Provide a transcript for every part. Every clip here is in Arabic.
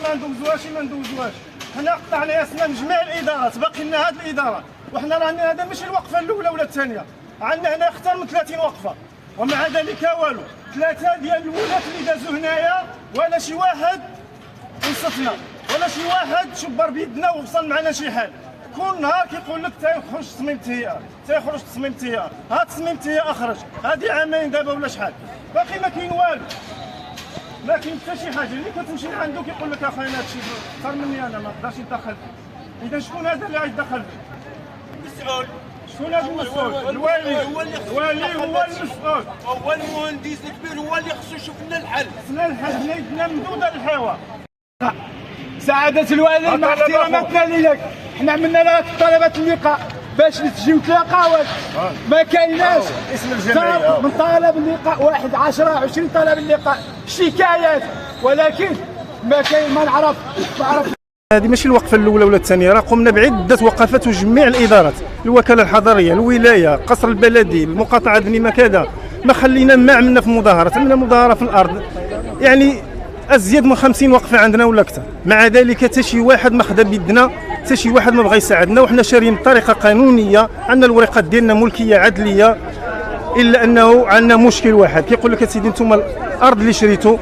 ما ندوزوهاش ما ندوزوهاش. حنا قطعنا ياسنا من جميع الادارات، باقي لنا هذه الاداره، وحنا رانا هذا ماشي الوقفه الاولى ولا الثانيه، عندنا هنا اكثر من 30 وقفه، ومع ذلك والو. 3 ديال الولاد اللي دازوا هنايا ولا شي واحد انصفنا ولا شي واحد شبر بيدنا ووصل معنا شي حال. كل نهار كيقول لك تيخرج تصميم تيار، تيخرج تصميم تيار، ها تصميم تيار اخرج، هذه عامين دابا ولا شحال، باقي ما كاين والو، ما كاين حتى شي حاجه. اللي كتمشي عنده كيقول لك اخويا هادشي اكثر مني انا ما نقدرش نتدخل فيه. اذا شكون هذا اللي غيتدخل فيه؟ المسؤول. شكون هذا المسؤول؟ الوالي. الوالي هو المسؤول، هو المهندس الكبير، هو اللي خصو يشوف لنا الحل. خصنا الحل، حنا يدنا ممدوده للحوار. سعادة الوالي مع احتراماتنا لك، حنا عملنا لك طلبات اللقاء باش تجيو تلاقاوك، ما كايناش. اسم الجمعيه من طلب اللقاء 1 10 20 طلب اللقاء شكايات، ولكن ما كاين ما نعرف. هذه ماشي الوقفه الاولى ولا الثانيه، راه قمنا بعده وقفات وجميع الادارات، الوكاله الحضريه، الولايه، قصر البلدي، المقاطعه بني كذا، ما خلينا ما عملنا في مظاهرات، عملنا مظاهره في الارض، يعني ازيد من 50 وقفه عندنا ولا اكثر. مع ذلك حتى شي واحد ما خدا بيدنا، حتى شي واحد ما بغى يساعدنا، وحنا شارين بطريقه قانونيه، عندنا الورقات ديالنا ملكيه عدليه، الا انه عندنا مشكل واحد، كيقول لك اسيدي انتم الارض اللي شريتوا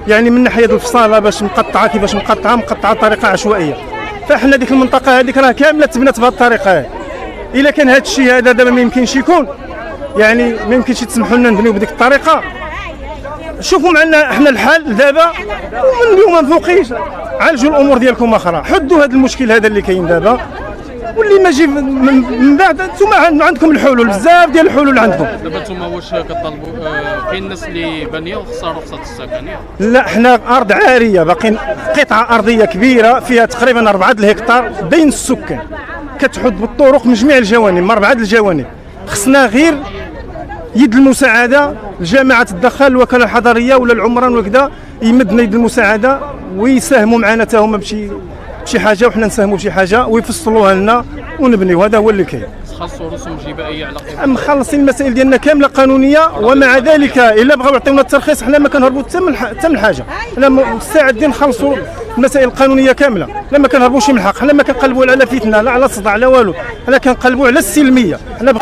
يعني من ناحيه الفصاله باش مقطعه، كيفاش مقطعه بطريقه عشوائيه، فاحنا ديك المنطقه هذيك راه كامله تبنات بهذه الطريقه هذه. الا كان هذا الشيء هذا دابا ما يمكنش يكون، يعني ما يمكنش تسمحوا لنا نبنيو بديك الطريقه. شوفوا معنا احنا الحال دابا، ومن اليوم ما فوقيش عالجوا الامور ديالكم اخرى، حدوا هذا المشكل هذا اللي كاين دابا، واللي ما جي من بعد انتم عندكم الحلول، بزاف ديال الحلول عندكم. دابا انتم واش كطالبوا كاين الناس اللي بانيه وخصها رخصه السكنيه؟ لا، حنا ارض عاريه، باقي قطعه ارضيه كبيره فيها تقريبا 4 الهكتار بين السكان، كتحد بالطرق من جميع الجوانب، من 4 الجوانب. خصنا غير يد المساعده، الجامعه تدخل، الوكاله الحضريه ولا العمران وكذا يمدنا يد المساعده ويساهموا معنا حتى هما بشي حاجه، وحنا نساهموا بشي حاجه ويفصلوها لنا ونبنيو. هذا هو اللي كاين. خاصوا رسوم جبائيه على مخلصين المسائل ديالنا كامله قانونيه، ومع ذلك الا بغاو يعطيونا الترخيص حنا ما كنهربوا حتى من حاجه، حنا مستعدين نخلصوا المسائل القانونيه كامله، حنا ما كنهربوش من الحق، حنا ما كنقلبوا على فتنه لا على صداع لا والو، حنا كنقلبوا على السلميه، حنا